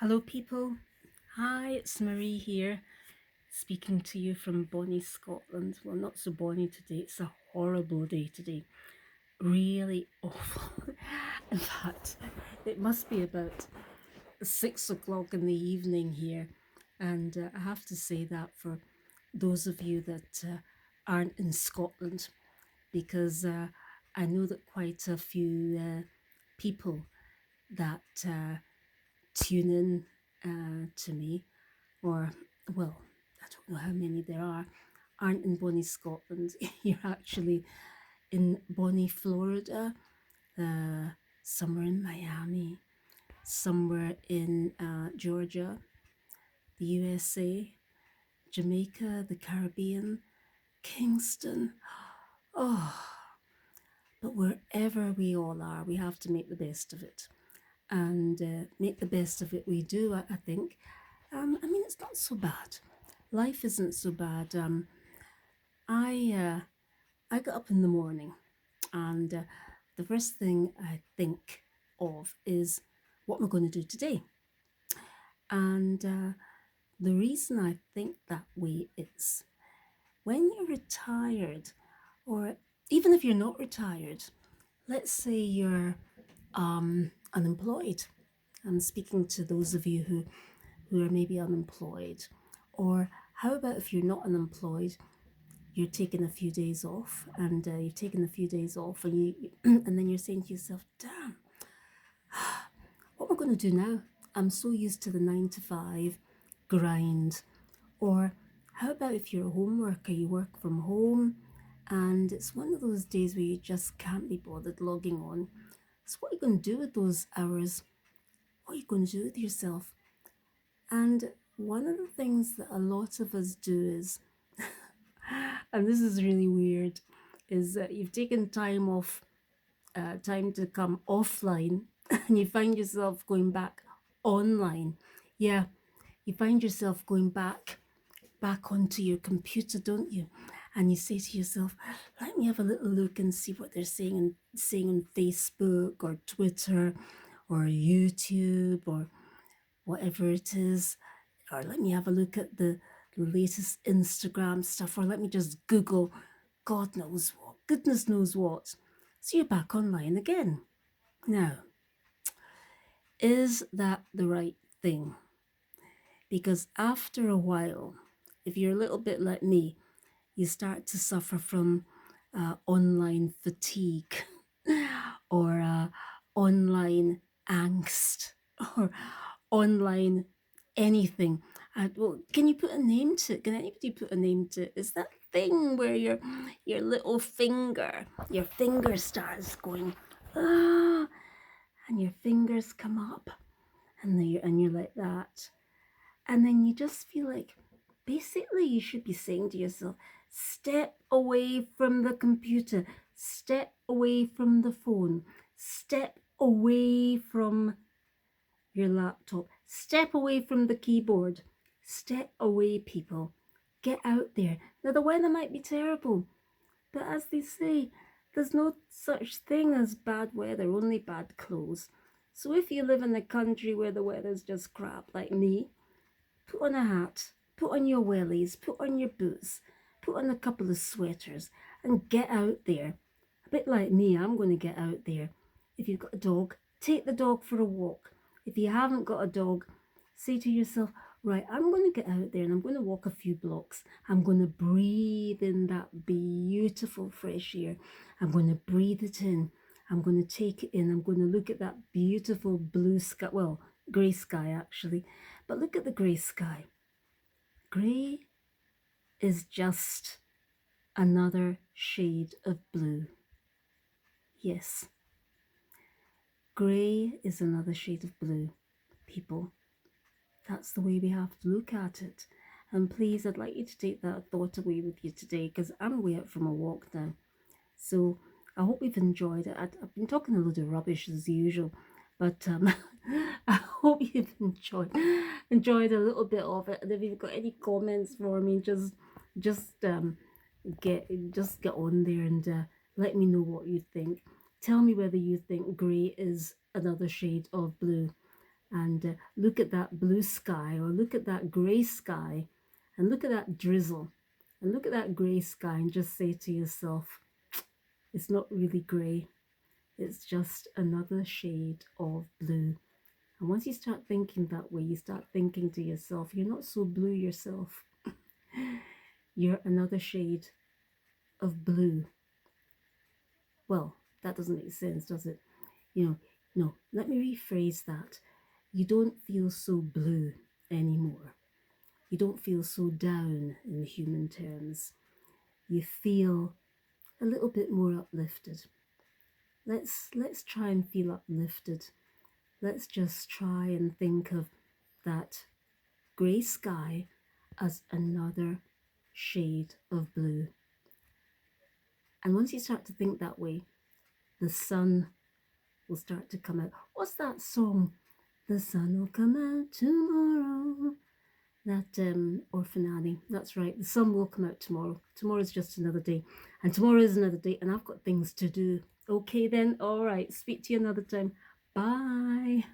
Hello, people. Hi, it's Marie here, speaking to you from Bonnie, Scotland. Well, not so bonny today, it's a horrible day today. Really awful. In fact, it must be about 6 o'clock in the evening here. And I have to say that for those of you that aren't in Scotland, because I know that quite a few people that tune in to me, or, well, I don't know how many there are, aren't in Bonnie, Scotland. You're actually in Bonnie, Florida, somewhere in Miami, somewhere in Georgia, the USA, Jamaica, the Caribbean, Kingston. Oh, but wherever we all are, we have to make the best of it. And make the best of it we do, I think. I mean, it's not so bad. Life isn't so bad. I got up in the morning, and the first thing I think of is what am I going to do today? And the reason I think that way is when you're retired, or even if you're not retired, let's say you're unemployed. I'm speaking to those of you who are maybe unemployed. Or how about if you're not unemployed, you're taking a few days off, and you've taken a few days off, and you and then you're saying to yourself, damn, what am I going to do now? I'm so used to the 9 to 5 grind. Or how about if you're a home worker, you work from home, and it's one of those days where you just can't be bothered logging on. So what are you going to do with those hours? What are you going to do with yourself? And one of the things that a lot of us do is, and this is really weird, is that you've taken time off, time to come offline, and you find yourself going back online. Yeah, you find yourself going back onto your computer, don't you? And you say to yourself, let me have a little look and see what they're saying on Facebook or Twitter or YouTube or whatever it is. Or let me have a look at the latest Instagram stuff, or let me just Google God knows what, goodness knows what. So you're back online again. Now, is that the right thing? Because after a while, if you're a little bit like me, you start to suffer from online fatigue or online angst or online anything. Well, can you put a name to it? Can anybody put a name to it? Is that thing where your little finger, your finger starts going, ah, and your fingers come up, and you're like that, and then you just feel like basically you should be saying to yourself, step away from the computer, step away from the phone, step away from your laptop, step away from the keyboard, step away, people. Get out there. Now, the weather might be terrible, but as they say, there's no such thing as bad weather, only bad clothes. So if you live in a country where the weather's just crap, like me, put on a hat, put on your wellies, put on your boots, put on a couple of sweaters, and get out there. A bit like me, I'm going to get out there. If you've got a dog, take the dog for a walk. If you haven't got a dog, say to yourself, right, I'm going to get out there and I'm going to walk a few blocks. I'm going to breathe in that beautiful fresh air. I'm going to breathe it in. I'm going to take it in. I'm going to look at that beautiful blue sky. Well, grey sky actually. But look at the grey sky. Grey is just another shade of blue. Yes, grey is another shade of blue, people. That's the way we have to look at it. And please, I'd like you to take that thought away with you today, because I'm away out from a walk now. So I hope you've enjoyed it. I've been talking a load of rubbish as usual, but I hope you've enjoyed a little bit of it. And if you've got any comments for me, just get on there and let me know what you think. Tell me whether you think grey is another shade of blue. and look at that blue sky, or look at that grey sky, and look at that drizzle, and look at that grey sky, and just say to yourself, it's not really grey, it's just another shade of blue. And once you start thinking that way, you start thinking to yourself, you're not so blue yourself. You're another shade of blue. Well, that doesn't make sense, does it? No, let me rephrase that. You don't feel so blue anymore. You don't feel so down in human terms. You feel a little bit more uplifted. Let's try and feel uplifted. Let's just try and think of that grey sky as another shade of blue. And once you start to think that way, the sun will start to come out. What's that song? The sun will come out tomorrow. That Orphan Annie. That's right. The sun will come out tomorrow. Tomorrow's just another day. And tomorrow is another day. And I've got things to do. Okay then. All right. Speak to you another time. Bye.